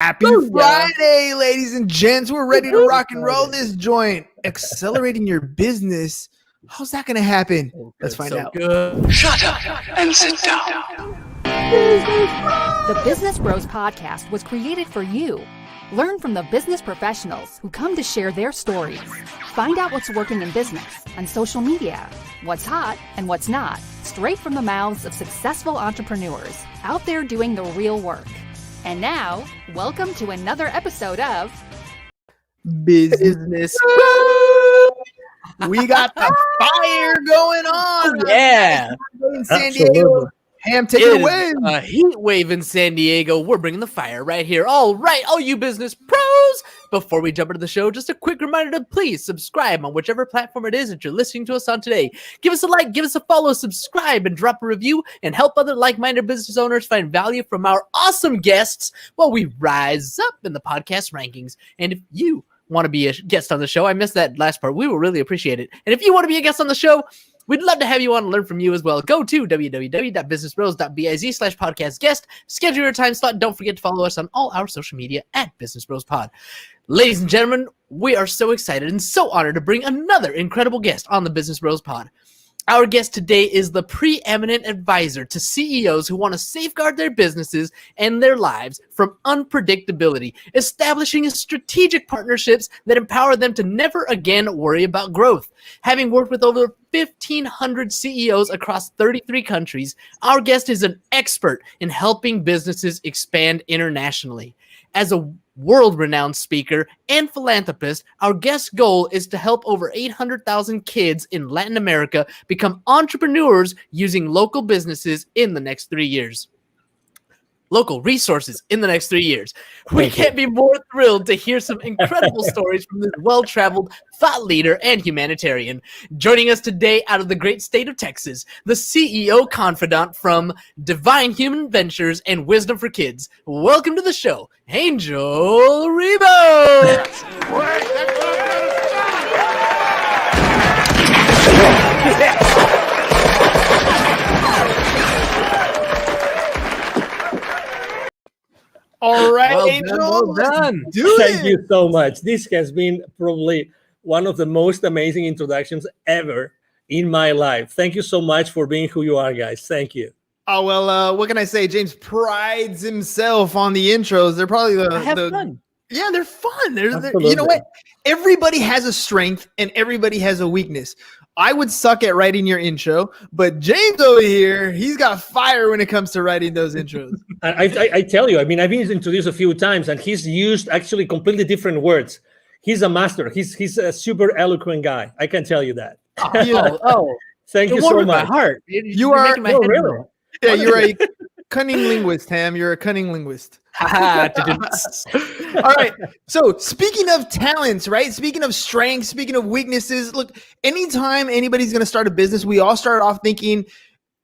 Happy Friday, ladies and gents. We're ready to rock and roll this joint. Accelerating your business. How's that going to happen? Let's find out. Good. Shut up and sit down. The Business Bros Podcast was created for you. Learn from the business professionals who come to share their stories. Find out what's working in business, on social media, what's hot and what's not, straight from the mouths of successful entrepreneurs out there doing the real work. And now, welcome to another episode of Business. We got the fire going on. Yeah. In San Diego. Ham, take it away. A heat wave in San Diego. We're bringing the fire right here. All right, all you business pros. Before we jump into the show, just a quick reminder to please subscribe on whichever platform it is that you're listening to us on today. Give us a like, give us a follow, subscribe, and drop a review, and help other like-minded business owners find value from our awesome guests while we rise up in the podcast rankings. And if you want to be a guest on the show, I missed that last part, we will really appreciate it. And if you want to be a guest on the show, we'd love to have you on and learn from you as well. Go to www.businessbros.biz/podcast guest. Schedule your time slot. Don't forget to follow us on all our social media at Business Bros Pod. Ladies and gentlemen, we are so excited and so honored to bring another incredible guest on the Business Bros Pod. Our guest today is the preeminent advisor to CEOs who want to safeguard their businesses and their lives from unpredictability, establishing strategic partnerships that empower them to never again worry about growth. Having worked with over 1,500 CEOs across 33 countries, our guest is an expert in helping businesses expand internationally. As a world-renowned speaker and philanthropist, our guest's goal is to help over 800,000 kids in Latin America become entrepreneurs using local businesses in the next 3 years. Local resources in the next 3 years. We can't be more thrilled to hear some incredible stories from this well-traveled thought leader and humanitarian. Joining us today out of the great state of Texas, the CEO Confidant from Divine Human Ventures and Wisdom for Kids. Welcome to the show, Angel Rebo. All right, Well Angel. done, well done. Thank you so much. This has been probably one of the most amazing introductions ever in my life. Thank you so much for being who you are, guys. Thank you. Oh, well, what can I say? James prides himself on the intros. They're probably Fun. Yeah, they're fun. They're you know what? Everybody has a strength and everybody has a weakness. I would suck at writing your intro, but James over here, he's got fire when it comes to writing those intros. I tell you, I mean, I've been introduced a few times, and he's used actually completely different words. He's a master. He's a super eloquent guy. I can tell you that. Thank you so much. My heart. You are making my head really? roll. Yeah, you're a cunning linguist, Ham. You're a cunning linguist. All right. So speaking of talents, right? Speaking of strengths, speaking of weaknesses, look, anytime anybody's going to start a business, we all start off thinking,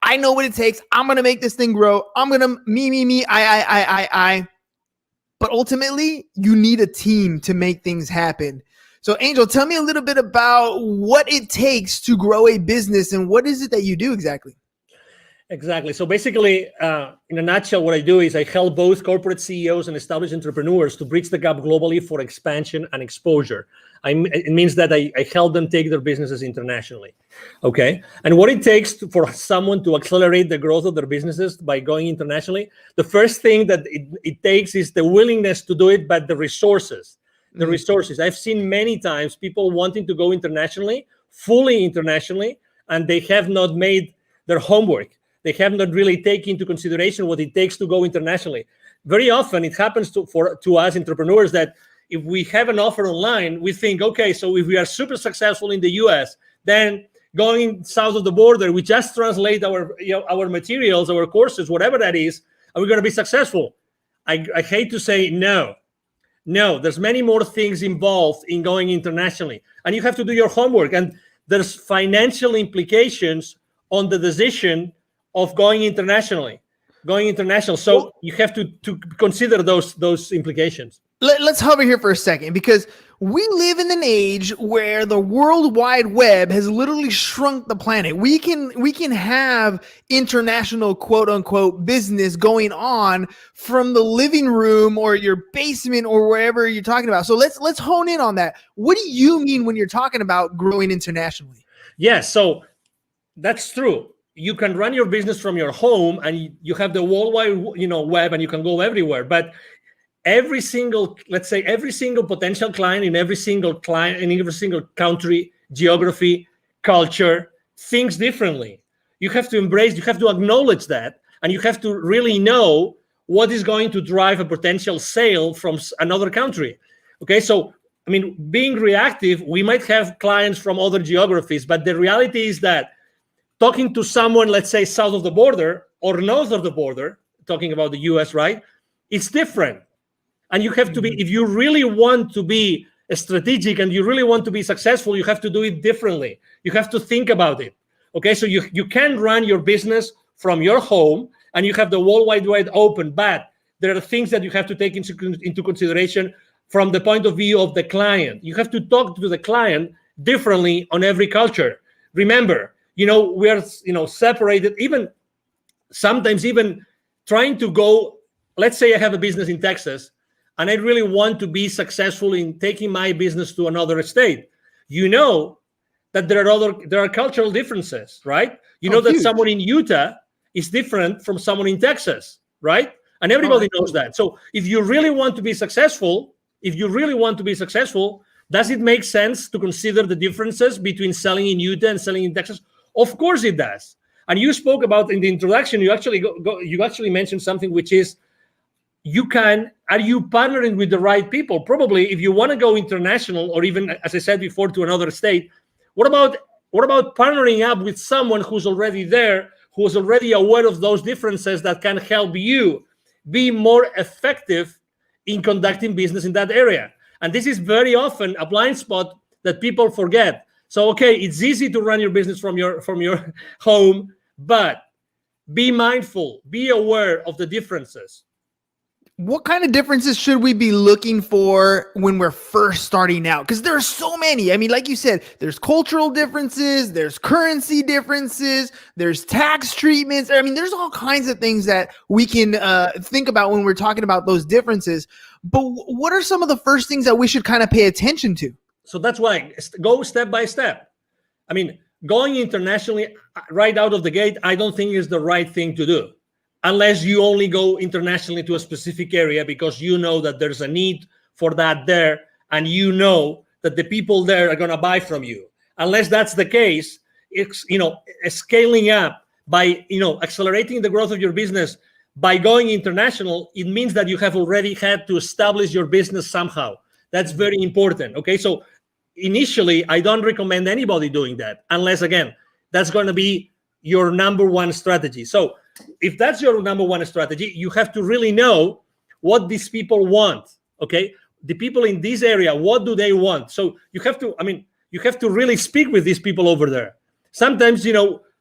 I know what it takes. I'm going to make this thing grow. I'm going to me, I. But ultimately, you need a team to make things happen. So Angel, tell me a little bit about what it takes to grow a business and what is it that you do exactly? Exactly. So basically, in a nutshell, what I do is I help both corporate CEOs and established entrepreneurs to bridge the gap globally for expansion and exposure. It means that I help them take their businesses internationally. Okay. And what it takes for someone to accelerate the growth of their businesses by going internationally, the first thing that it takes is the willingness to do it, but the resources. The resources. I've seen many times people wanting to go internationally, fully internationally, and they have not made their homework. They have not really taken into consideration what it takes to go internationally. Very often it happens to us entrepreneurs that if we have an offer online, we think, okay, so if we are super successful in the US, then going south of the border, we just translate our materials, our courses, whatever that is, and we're going to be successful. I hate to say no. No, there's many more things involved in going internationally, and you have to do your homework, and there's financial implications on the decision of going international. So you have to consider those implications. Let's hover here for a second, because we live in an age where the World Wide Web has literally shrunk the planet. We can have international quote unquote business going on from the living room or your basement or wherever you're talking about. So let's hone in on that. What do you mean when you're talking about growing internationally? Yes, so that's true. You can run your business from your home, and you have the worldwide, web, and you can go everywhere. But every single potential client in every single country, geography, culture thinks differently. You have to embrace, you have to acknowledge that, and you have to really know what is going to drive a potential sale from another country. Okay, so I mean, being reactive, we might have clients from other geographies, but the reality is that talking to someone, let's say, south of the border or north of the border, talking about the US, right? It's different. And you have to be, if you really want to be strategic and you really want to be successful, you have to do it differently. You have to think about it. Okay, so you can run your business from your home and you have the World Wide Web open, but there are things that you have to take into consideration from the point of view of the client. You have to talk to the client differently on every culture. Remember, we are, separated, even sometimes even trying to go, let's say I have a business in Texas and I really want to be successful in taking my business to another state. That there are cultural differences, right? That huge. Someone in Utah is different from someone in Texas, right? And everybody knows that. So if you really want to be successful, does it make sense to consider the differences between selling in Utah and selling in Texas? Of course it does. And you spoke about in the introduction, you actually mentioned something, which is, are you partnering with the right people? Probably if you want to go international, or even, as I said before, to another state, what about partnering up with someone who's already there, who's already aware of those differences, that can help you be more effective in conducting business in that area? And this is very often a blind spot that people forget. So, okay, it's easy to run your business from your home, but be mindful, be aware of the differences. What kind of differences should we be looking for when we're first starting out? Because there are so many. I mean, like you said, there's cultural differences, there's currency differences, there's tax treatments. I mean, there's all kinds of things that we can think about when we're talking about those differences. But what are some of the first things that we should kind of pay attention to? So that's why go step by step. I mean, going internationally right out of the gate, I don't think is the right thing to do, unless you only go internationally to a specific area because you know that there's a need for that there, and you know that the people there are going to buy from you. Unless that's the case, it's scaling up by accelerating the growth of your business by going international. It means that you have already had to establish your business somehow. That's very important. Okay, so initially, I don't recommend anybody doing that unless, again, that's going to be your number one strategy. So if that's your number one strategy, you have to really know what these people want. Okay, the people in this area, what do they want? So you have to really speak with these people over there. Sometimes,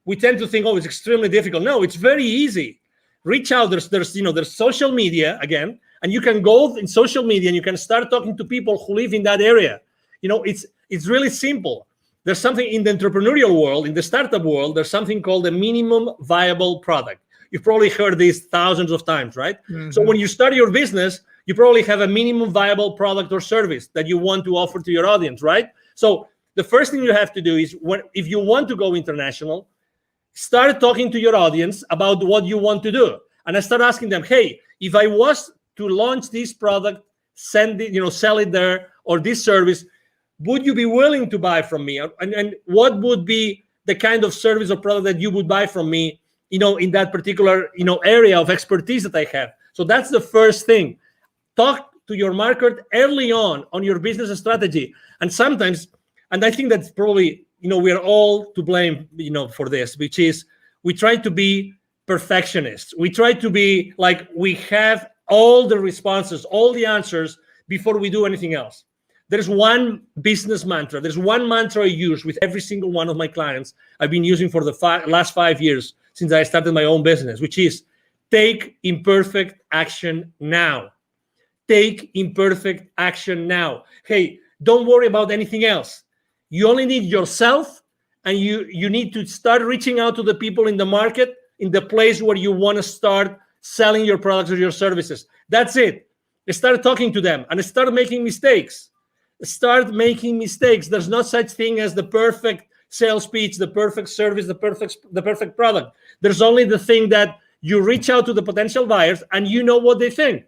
we tend to think, oh, it's extremely difficult. No, it's very easy. Reach out. There's social media again, and you can go in social media and you can start talking to people who live in that area. It's really simple. There's something in the entrepreneurial world, in the startup world, there's something called a minimum viable product. You've probably heard this thousands of times, right? Mm-hmm. So when you start your business, you probably have a minimum viable product or service that you want to offer to your audience, right? So the first thing you have to do is, if you want to go international, start talking to your audience about what you want to do. And I start asking them, hey, if I was to launch this product, sell it there, or this service, would you be willing to buy from me? And what would be the kind of service or product that you would buy from me, in that particular, area of expertise that I have? So that's the first thing. Talk to your market early on your business strategy. And sometimes, and I think that's probably, we are all to blame, for this, which is we try to be perfectionists. We try to be like, we have all the responses, all the answers before we do anything else. There's one business mantra. There's one mantra I use with every single one of my clients. I've been using for the last 5 years since I started my own business, which is take imperfect action now. Take imperfect action now. Hey, Don't worry about anything else. You only need yourself, and you need to start reaching out to the people in the market, in the place where you want to start selling your products or your services. That's it. Start talking to them and start making mistakes. Start making mistakes. There's no such thing as the perfect sales pitch, the perfect service, the perfect product. There's only the thing that you reach out to the potential buyers and you know what they think,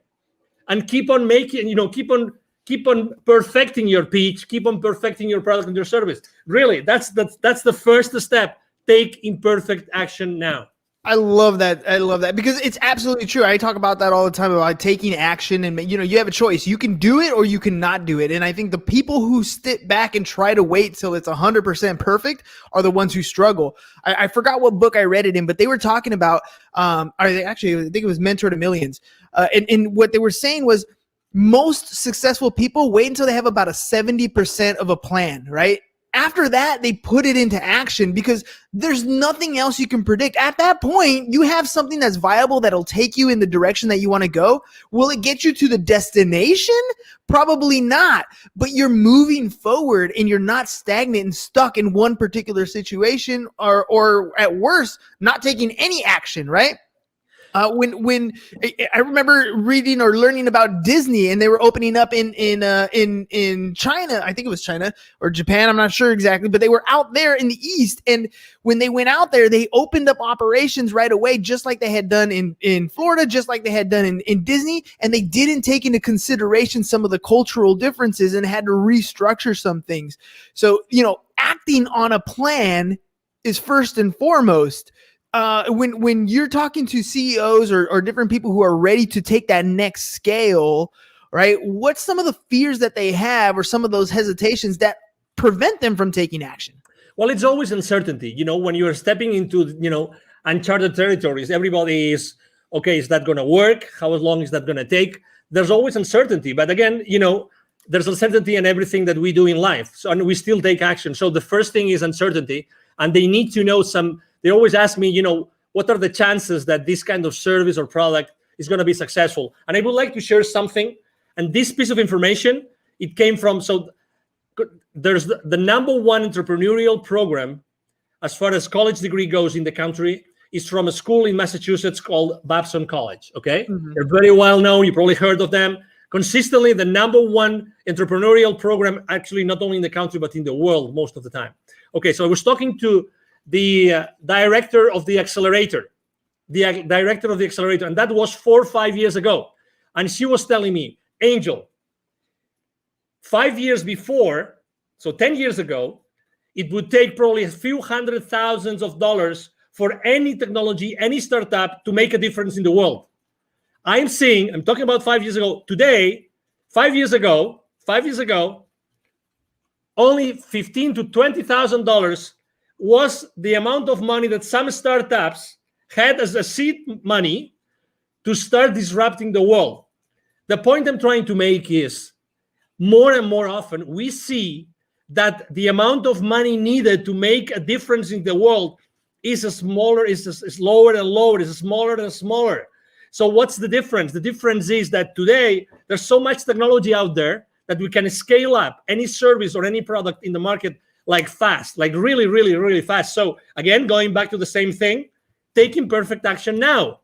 and keep on making, keep on perfecting your pitch, keep on perfecting your product and your service. Really, that's the first step. Take imperfect action now. I love that. I love that because it's absolutely true. I talk about that all the time about taking action, and you have a choice. You can do it or you cannot do it. And I think the people who sit back and try to wait till it's 100% perfect are the ones who struggle. I forgot what book I read it in, but they were talking about, I think it was Mentor to Millions. And what they were saying was most successful people wait until they have about a 70% of a plan, right? After that, they put it into action because there's nothing else you can predict. At that point, you have something that's viable that'll take you in the direction that you want to go. Will it get you to the destination? Probably not. But you're moving forward and you're not stagnant and stuck in one particular situation or at worst, not taking any action, right? When I remember reading or learning about Disney, and they were opening up in China, I think it was China or Japan, I'm not sure exactly, but they were out there in the East. And when they went out there, they opened up operations right away, just like they had done in Florida, just like they had done in Disney. And they didn't take into consideration some of the cultural differences and had to restructure some things. So, acting on a plan is first and foremost. When you're talking to CEOs or different people who are ready to take that next scale, right? What's some of the fears that they have or some of those hesitations that prevent them from taking action? Well, it's always uncertainty. When you're stepping into, uncharted territories, everybody is, okay, is that going to work? How long is that going to take? There's always uncertainty. But again, there's uncertainty in everything that we do in life. So, and we still take action. So the first thing is uncertainty. And they need to know they always ask me, what are the chances that this kind of service or product is going to be successful? And I would like to share something. And this piece of information, it came from, there's the number one entrepreneurial program as far as college degree goes in the country is from a school in Massachusetts called Babson College, okay? Mm-hmm. They're very well known. You probably heard of them. Consistently, the number one entrepreneurial program, actually not only in the country, but in the world most of the time. Okay, so I was talking to the director of the accelerator, and that was 4 or 5 years ago. And she was telling me, Angel, 5 years before, so 10 years ago, it would take probably a few $100,000s for any technology, any startup to make a difference in the world. I'm talking about 5 years ago. Today, 5 years ago, only $15,000 to $20,000 was the amount of money that some startups had as a seed money to start disrupting the world. The point I'm trying to make is more and more often we see that the amount of money needed to make a difference in the world is lower and lower, is smaller and smaller. So what's the difference? The difference is that today there's so much technology out there that we can scale up any service or any product in the market like fast, like really, really, really fast. So again, going back to the same thing, take imperfect action now.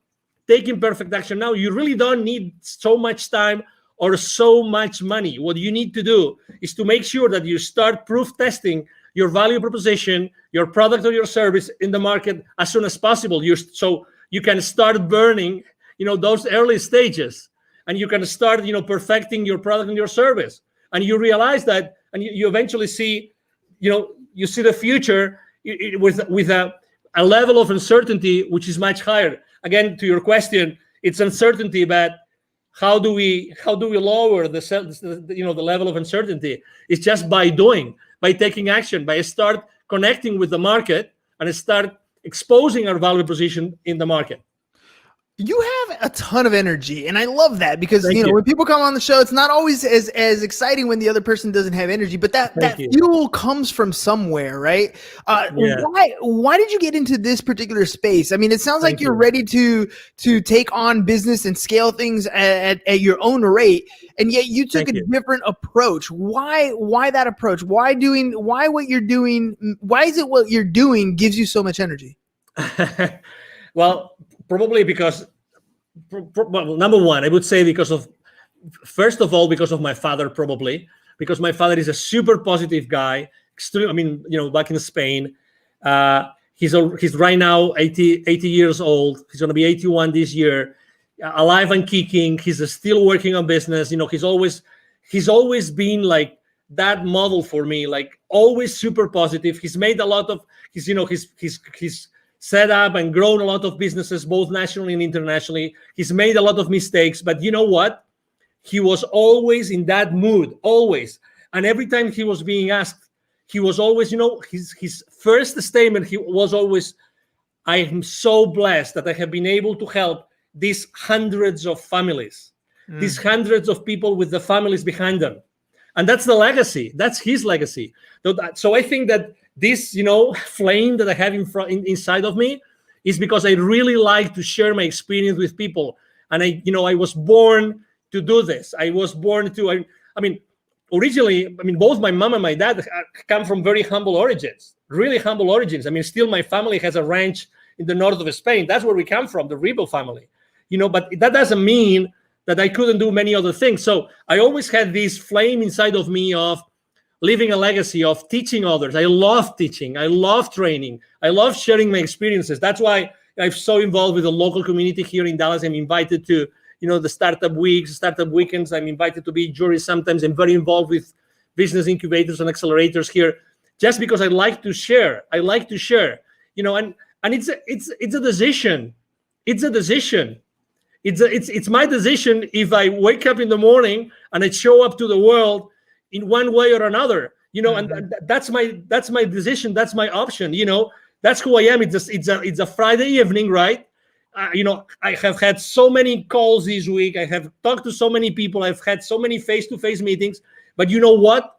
You really don't need so much time or so much money. What you need to do is to make sure that you start proof testing your value proposition, your product or your service in the market as soon as possible. So you can start burning, those early stages, and you can start, perfecting your product and your service. And you realize that, and you eventually see, you see the future with a level of uncertainty which is much higher. Again, to your question, it's uncertainty, but how do we lower the level of uncertainty? It's just by taking action, by start connecting with the market and start exposing our value proposition in the market. You have a ton of energy, and I love that because Thank you. when people come on the show, it's not always as exciting when the other person doesn't have energy, but that Thank you. fuel comes from somewhere, right? Yeah. Why did you get into this particular space? I mean, it sounds like Thank you're you. ready to take on business and scale things at your own rate, and yet you took Thank a you. different approach. Why that approach? Why what you're doing? Why is it what you're doing gives you so much energy? Well, probably because, well, number one, I would say first of all, because of my father, probably because my father is a super positive guy. I mean, back in Spain, he's right now 80 years old. He's going to be 81 this year, alive and kicking. He's still working on business. He's always been like that model for me, like always super positive. He's made a lot of, he's set up and grown a lot of businesses, both nationally and internationally. He's made a lot of mistakes, but you know what? He was always in that mood, always. And every time he was being asked, he was always, his first statement, he was always, I am so blessed that I have been able to help these hundreds of families, these hundreds of people with the families behind them. And that's the legacy. That's his legacy. So I think that this, flame that I have inside of me is because I really like to share my experience with people. And I was born to do this. I was born to, originally, both my mom and my dad come from very humble origins, really humble origins. Still my family has a ranch in the north of Spain. That's where we come from, the Rebel family, but that doesn't mean that I couldn't do many other things. So I always had this flame inside of me of leaving a legacy, of teaching others. I love teaching. I love training. I love sharing my experiences. That's why I'm so involved with the local community here in Dallas. I'm invited to, the startup weeks, startup weekends. I'm invited to be jury sometimes. I'm very involved with business incubators and accelerators here, just because I like to share. I like to share, and it's a decision. It's a decision. It's my decision if I wake up in the morning and I show up to the world in one way or another, and that's my decision. That's my option. That's who I am. It's a Friday evening, right? I have had so many calls this week. I have talked to so many people. I've had so many face-to-face meetings. But you know what?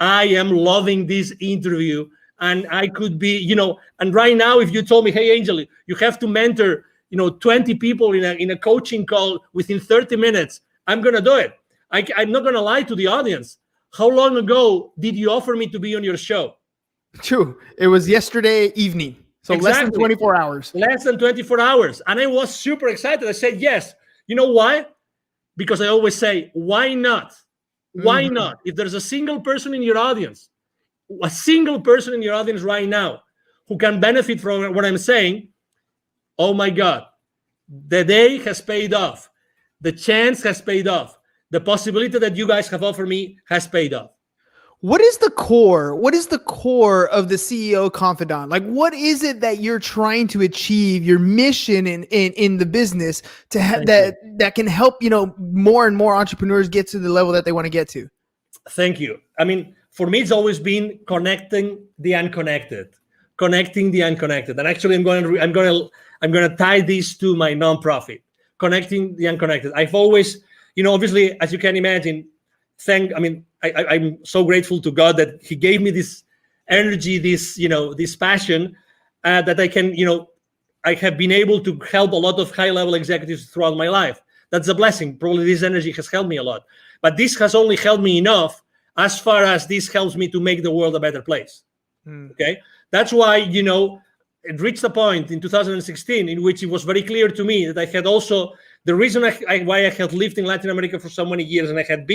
I am loving this interview, and I could be, And right now, if you told me, hey, Angel, you have to mentor, 20 people in a coaching call within 30 minutes, I'm gonna do it. I'm not gonna lie to the audience. How long ago did you offer me to be on your show? True. It was yesterday evening. So Exactly. less than 24 hours. Less than 24 hours. And I was super excited. I said, yes. You know why? Because I always say, why not? Why not? If there's a single person in your audience right now who can benefit from what I'm saying, oh my God, the day has paid off. The chance has paid off. The possibility that you guys have offered me has paid off. What is the core? What is the core of the CEO Confidant? Like, what is it that you're trying to achieve? Your mission in the business to have that can help more and more entrepreneurs get to the level that they want to get to. Thank you. For me, it's always been connecting the unconnected. And actually, I'm going to tie this to my nonprofit, connecting the unconnected. I've always, obviously, as you can imagine, I'm so grateful to God that He gave me this energy, this passion that I can, I have been able to help a lot of high-level executives throughout my life. That's a blessing. Probably this energy has helped me a lot. But this has only helped me enough as far as this helps me to make the world a better place. Okay? That's why, it reached a point in 2016 in which it was very clear to me that I had also, the reason why I had lived in Latin America for so many years and I had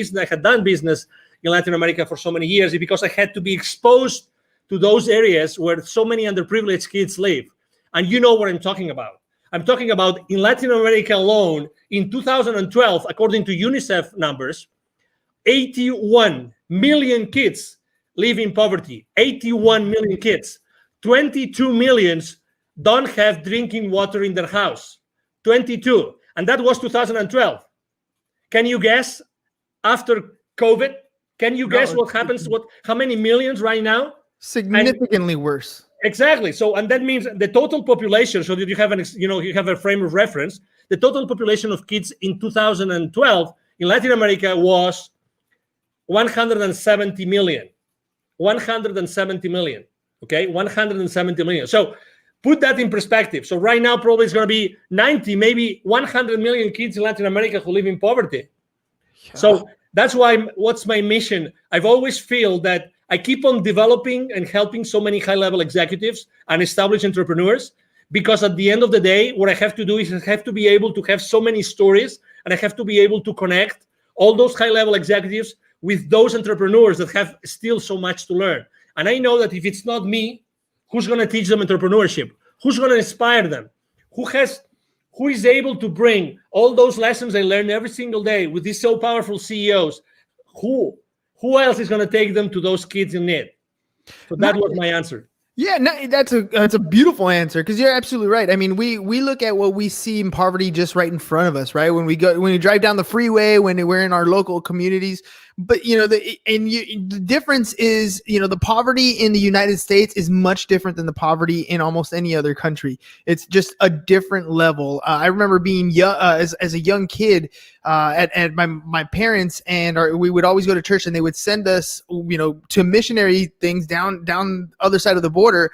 done business in Latin America for so many years is because I had to be exposed to those areas where so many underprivileged kids live. And you know what I'm talking about. I'm talking about in Latin America alone, in 2012, according to UNICEF numbers, 81 million kids live in poverty. 81 million kids. 22 million don't have drinking water in their house. 22. And that was 2012. Can you guess after COVID? Can you guess what happens? How many millions right now? Significantly worse. Exactly. So, and that means the total population, so that you have you have a frame of reference. the total population of kids in 2012 in Latin America was 170 million. 170 million. Okay, 170 million. So put that in perspective. So right now, probably it's going to be 90, maybe 100 million kids in Latin America who live in poverty. Yeah. So that's why, what's my mission? I've always feel that I keep on developing and helping so many high-level executives and established entrepreneurs, because at the end of the day, what I have to do is I have to be able to have so many stories, and I have to be able to connect all those high-level executives with those entrepreneurs that have still so much to learn. And I know that if it's not me, who's going to teach them entrepreneurship? Who's going to inspire them? Who is able to bring all those lessons I learn every single day with these so powerful CEOs? Who else is going to take them to those kids in need? So that was my answer. Yeah, no, that's a beautiful answer, because you're absolutely right. I mean, we look at what we see in poverty just right in front of us, right? When we drive down the freeway, when we're in our local communities. But the difference is, the poverty in the United States is much different than the poverty in almost any other country. It's just a different level. I remember being young, as a young kid, at my parents, and we would always go to church, and they would send us, to missionary things down the other side of the border,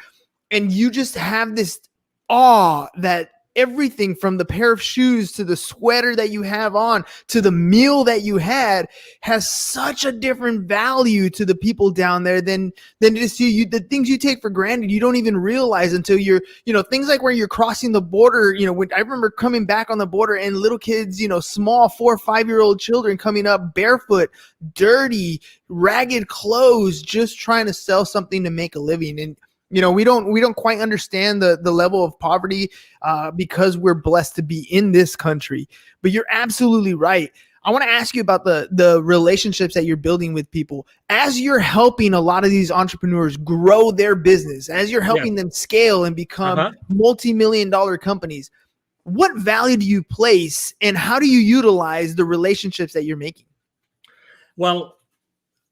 and you just have this awe that everything from the pair of shoes to the sweater that you have on to the meal that you had has such a different value to the people down there than it is to you. The things you take for granted, you don't even realize until you're, things like where you're crossing the border. When I remember coming back on the border and little kids, small 4 or 5-year-old children coming up barefoot, dirty, ragged clothes, just trying to sell something to make a living. And we don't quite understand the level of poverty because we're blessed to be in this country. But you're absolutely right. I want to ask you about the relationships that you're building with people as you're helping a lot of these entrepreneurs grow their business, as you're helping them scale and become multi-million-dollar companies. What value do you place, and how do you utilize the relationships that you're making? Well,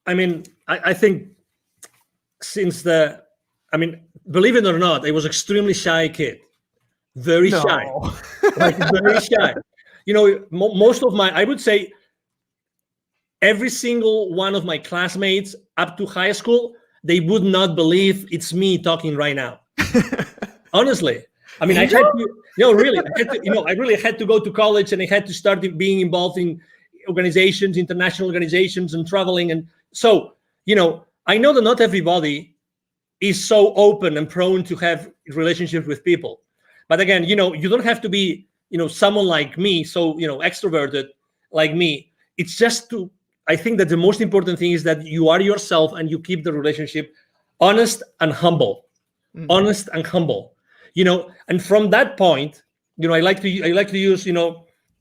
I think believe it or not, I was extremely shy kid, very shy, very shy. Most of I would say every single one of my classmates up to high school, they would not believe it's me talking right now. Honestly. I had to, really, I really had to go to college, and I had to start being involved in organizations, international organizations, and traveling. And so, I know that not everybody is so open and prone to have relationships with people. But again, you don't have to be, someone like me, so, extroverted like me. It's just I think that the most important thing is that you are yourself and you keep the relationship honest and humble. Mm-hmm. Honest and humble, and from that point, I like to use,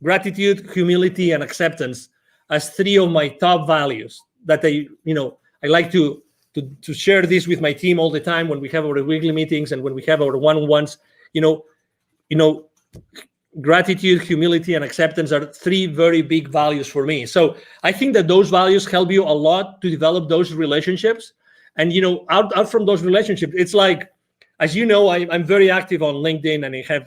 gratitude, humility, and acceptance as 3 of my top values that I like to share this with my team all the time when we have our weekly meetings and when we have our one-on-ones. Gratitude, humility, and acceptance are 3 very big values for me. So I think that those values help you a lot to develop those relationships. And out from those relationships, it's like, as you know, I'm very active on LinkedIn, and I have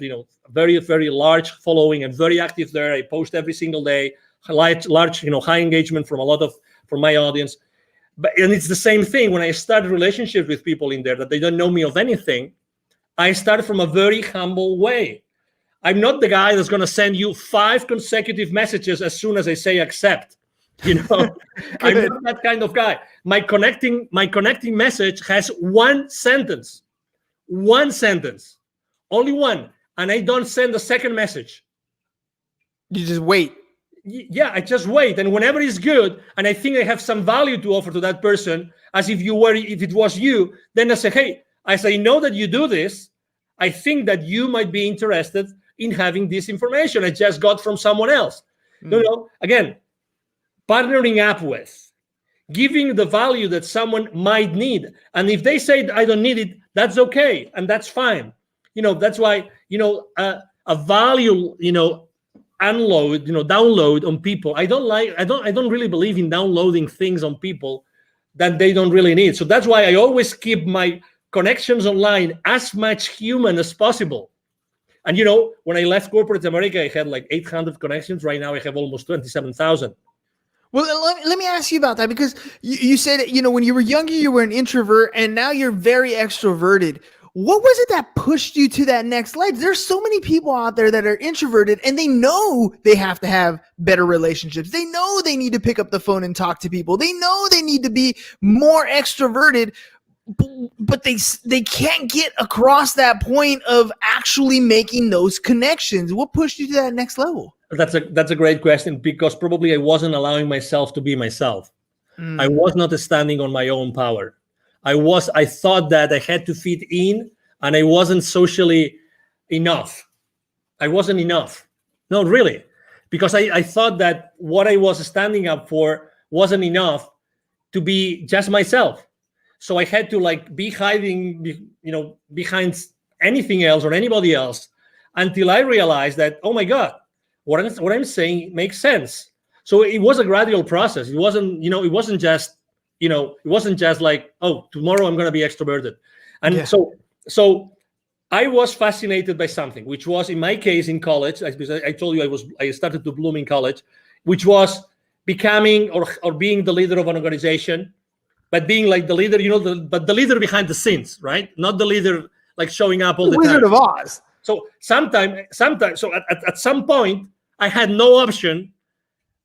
very, very large following and very active there. I post every single day, large high engagement from my audience. And it's the same thing when I start relationships with people in there that they don't know me of anything. I start from a very humble way. I'm not the guy that's going to send you 5 consecutive messages as soon as I say accept. I'm not that kind of guy. My connecting message has 1 sentence, only 1, and I don't send a second message. You just wait. Yeah, I just wait, and whenever it's good, and I think I have some value to offer to that person, as if it was you, then I say, hey, as I know that you do this, I think that you might be interested in having this information I just got from someone else. Again, partnering up with, giving the value that someone might need, and if they say I don't need it, that's okay, and that's fine. That's why a value download on people. I don't really believe in downloading things on people that they don't really need. So that's why I always keep my connections online as much human as possible. And when I left corporate America, I had like 800 connections. Right now, I have almost 27,000. Well, let me ask you about that, because you said, when you were younger, you were an introvert, and now you're very extroverted. What was it that pushed you to that next level? There's so many people out there that are introverted, and they know they have to have better relationships. They know they need to pick up the phone and talk to people. They know they need to be more extroverted, but they can't get across that point of actually making those connections. What pushed you to that next level? That's a great question, because probably I wasn't allowing myself to be myself. I was not standing on my own power. I thought that I had to fit in, and I wasn't socially enough. I wasn't enough. No, really. Because I thought that what I was standing up for wasn't enough to be just myself. So I had to be hiding, behind anything else or anybody else, until I realized that, oh my God, what I'm saying makes sense. So it was a gradual process. It wasn't, it wasn't just like, oh, tomorrow I'm going to be extroverted. And so I was fascinated by something, which was, in my case, in college, because I told you I started to bloom in college, which was becoming or being the leader of an organization, but being like the leader, but the leader behind the scenes, right? Not the leader like showing up all the time. Wizard of Oz. So sometimes, so at some point, I had no option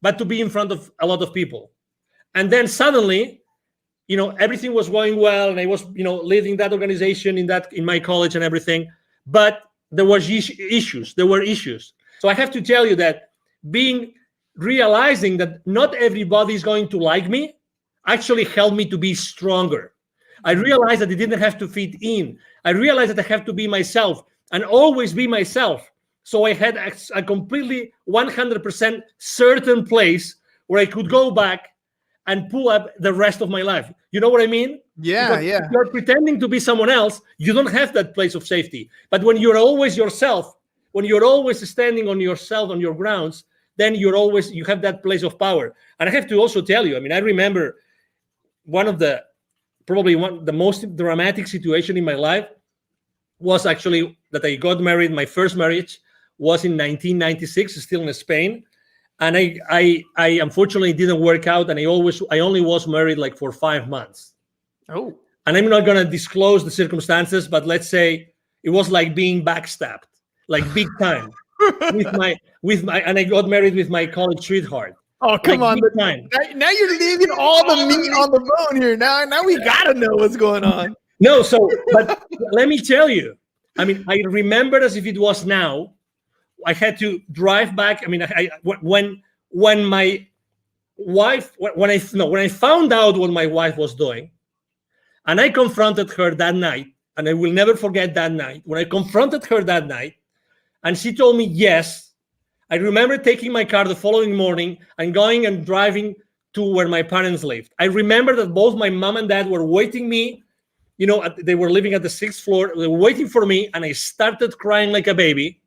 but to be in front of a lot of people. And then suddenly, everything was going well, and I was, leading that organization in my college and everything. But there were issues. So I have to tell you that realizing that not everybody is going to like me actually helped me to be stronger. I realized that it didn't have to fit in. I realized that I have to be myself and always be myself. So I had a completely 100% certain place where I could go back and pull up the rest of my life. You know what I mean? Yeah, because if you're pretending to be someone else, you don't have that place of safety. But when you're always yourself, when you're always standing on yourself, on your grounds, then you have that place of power. And I have to also tell you, I remember the most dramatic situation in my life was actually that I got married. My first marriage was in 1996, still in Spain. And I unfortunately didn't work out, and I only was married for 5 months. Oh. And I'm not gonna disclose the circumstances, but let's say it was like being backstabbed, like big time. And I got married with my college sweetheart. Oh, come on. Now you're leaving all the meat on the bone here. Now we gotta know what's going on. No, but let me tell you, I remember as if it was now. I had to drive back. When I found out what my wife was doing, and I confronted her that night, and I will never forget that night, when I confronted her that night, and she told me yes, I remember taking my car the following morning and going and driving to where my parents lived. I remember that both my mom and dad were waiting me, they were living at the 6th floor, they were waiting for me, and I started crying like a baby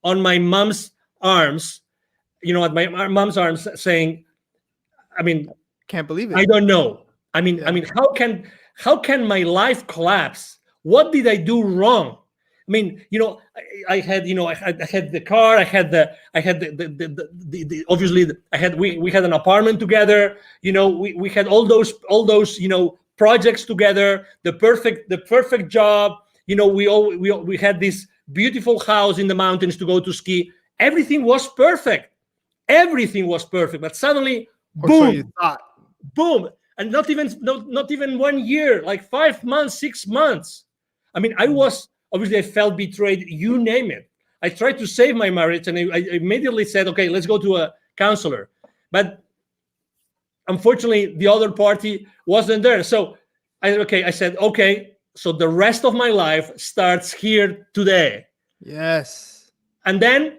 on my mom's arms, at my mom's arms, saying, can't believe it. I don't know. How can my life collapse? What did I do wrong? I had the car, we had an apartment together, we had all those projects together, the perfect job, we had this beautiful house in the mountains to go to ski. Everything was perfect. But suddenly, boom, so you thought. Boom, and not even 1 year, like 5 months, 6 months. I felt betrayed. You name it. I tried to save my marriage, and I immediately said, okay, let's go to a counselor. But unfortunately, the other party wasn't there. So I said, okay. So the rest of my life starts here today. Yes. And then,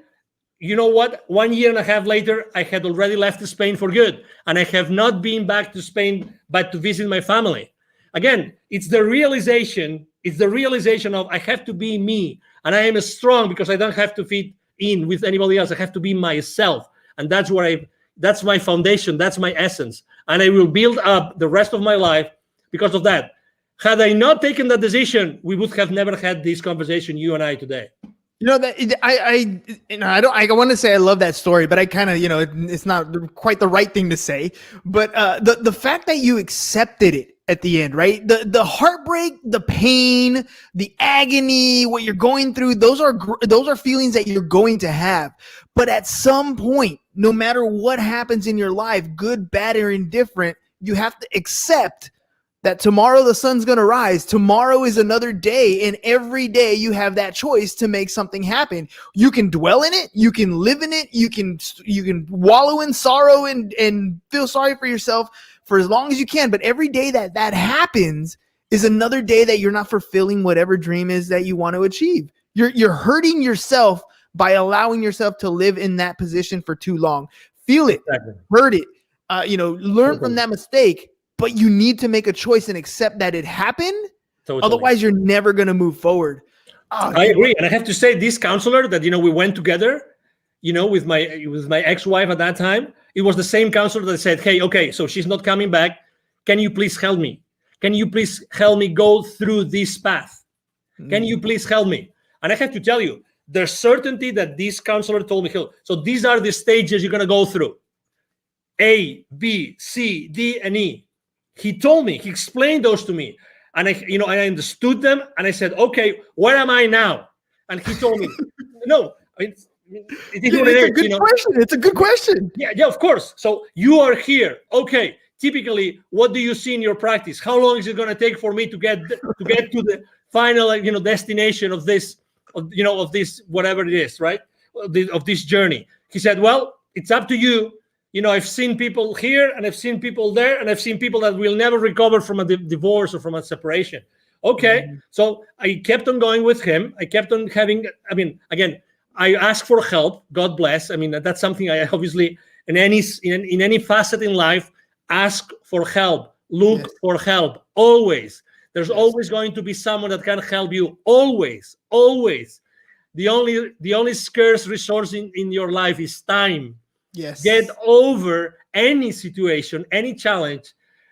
you know what? 1 year and a half later, I had already left Spain for good. And I have not been back to Spain, but to visit my family. Again, it's the realization of I have to be me. And I am strong because I don't have to fit in with anybody else. I have to be myself. And that's my foundation. That's my essence. And I will build up the rest of my life because of that. Had I not taken that decision, we would have never had this conversation, you and I, today. You know that I want to say I love that story, but I kind of, it's not quite the right thing to say. But the fact that you accepted it at the end, right? The heartbreak, the pain, the agony, what you're going through, those are feelings that you're going to have. But at some point, no matter what happens in your life, good, bad, or indifferent, you have to accept that tomorrow the sun's going to rise. Tomorrow is another day, and every day you have that choice to make something happen. You can dwell in it, you can live in it, you can wallow in sorrow and feel sorry for yourself for as long as you can. But every day that happens is another day that you're not fulfilling whatever dream is that you want to achieve. You're hurting yourself by allowing yourself to live in that position for too long. Feel it, hurt it, learn from that mistake. But you need to make a choice and accept that it happened. Totally. Otherwise, you're never going to move forward. I agree. And I have to say, this counselor that, we went together, with my ex-wife at that time, it was the same counselor that said, hey, okay, so she's not coming back. Can you please help me? Can you please help me go through this path? Can you please help me? And I have to tell you, there's certainty that this counselor told me, so these are the stages you're going to go through. A, B, C, D, and E. He told me, he explained those to me, and I understood them, and I said, okay, where am I now? And he told me, no, it's a good question. It's a good question. Yeah, of course. So you are here. Okay. Typically, what do you see in your practice? How long is it going to take for me to get to the final, destination of this, of this, whatever it is, right? Of this journey. He said, well, it's up to you. I've seen people here and I've seen people there, and I've seen people that will never recover from a divorce or from a separation. Okay. Mm-hmm. So I kept on going with him. I kept on having, again, I asked for help. God bless. That's something I obviously, in any facet in life, ask for help, look for help. Always. There's always going to be someone that can help you. Always. The only scarce resource in your life is time. Yes. Get over any situation, any challenge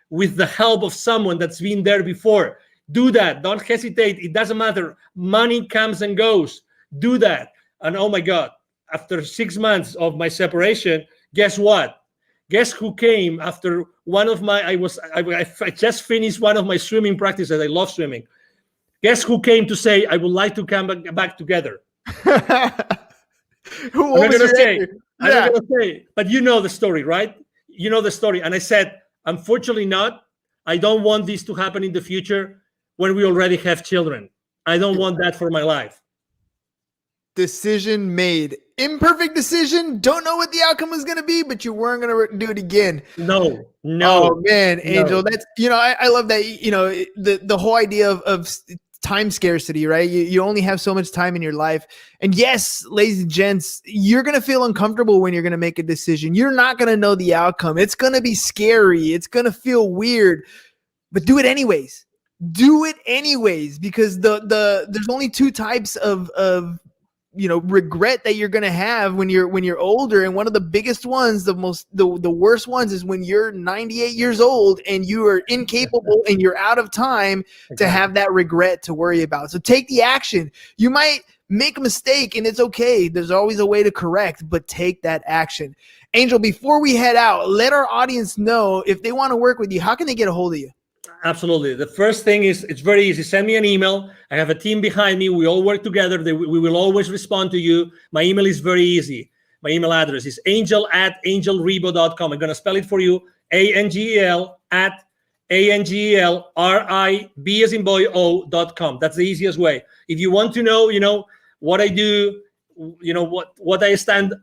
with the help of someone that's been there before. Do that. Don't hesitate. It doesn't matter. Money comes and goes. Do that. And oh my God, after 6 months of my separation, guess what? Guess who came after one of my, I just finished one of my swimming practices. I love swimming. Guess who came to say, I would like to come back together? Who was going to say? I'm not going to say, but you know the story, right? You know the story. And I said, unfortunately not. I don't want this to happen in the future when we already have children. I don't want that for my life. Decision made. Imperfect decision. Don't know what the outcome was going to be, but you weren't going to do it again. No. Oh man, Angel, that's, I love that, the whole idea of time scarcity, right? You only have so much time in your life. And yes, ladies and gents, you're going to feel uncomfortable when you're going to make a decision. You're not going to know the outcome. It's going to be scary. It's going to feel weird, but do it anyways. Do it anyways, because there's only two types of regret that you're going to have when you're older. And one of the biggest ones, the worst ones, is when you're 98 years old and you are incapable and you're out of time to have that regret to worry about. So take the action. You might make a mistake and it's okay. There's always a way to correct, but take that action. Angel, before we head out, let our audience know if they want to work with you, how can they get a hold of you? Absolutely. The first thing is, it's very easy. Send me an email. I have a team behind me. We all work together. We will always respond to you. My email is very easy. My email address is angel@angelrebo.com. I'm going to spell it for you. ANGEL@ANGELRIB as in boy O.com. That's the easiest way. If you want to know, what I do, what I stand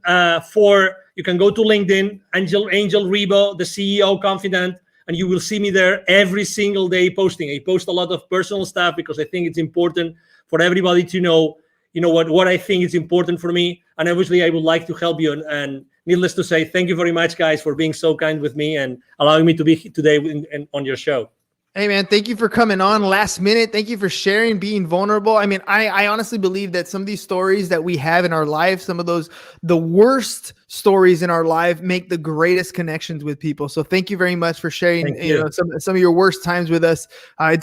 for, you can go to LinkedIn, Angel Rebo, the CEO Confidant. And you will see me there every single day posting. I post a lot of personal stuff because I think it's important for everybody to know, what I think is important for me. And obviously, I would like to help you. And needless to say, thank you very much, guys, for being so kind with me and allowing me to be today on your show. Hey, man, thank you for coming on last minute. Thank you for sharing, being vulnerable. I honestly believe that some of these stories that we have in our life, some of the worst stories in our life, make the greatest connections with people. So thank you very much for sharing some of your worst times with us. I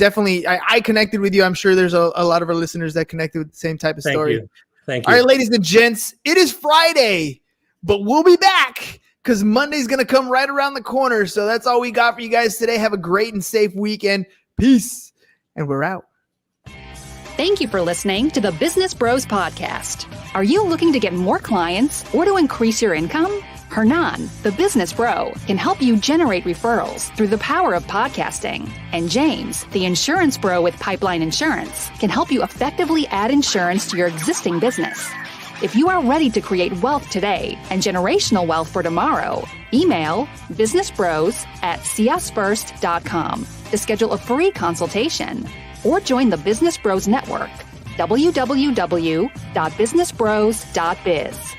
connected with you. I'm sure there's a lot of our listeners that connected with the same type of story. Thank you. All right, ladies and gents, it is Friday, but we'll be back because Monday's going to come right around the corner. So that's all we got for you guys today. Have a great and safe weekend. Peace. And we're out. Thank you for listening to the Business Bros Podcast. Are you looking to get more clients or to increase your income? Hernan, the business bro, can help you generate referrals through the power of podcasting. And James, the insurance bro with Pipeline Insurance, can help you effectively add insurance to your existing business. If you are ready to create wealth today and generational wealth for tomorrow, email businessbros@csfirst.com to schedule a free consultation or join the Business Bros Network, www.businessbros.biz.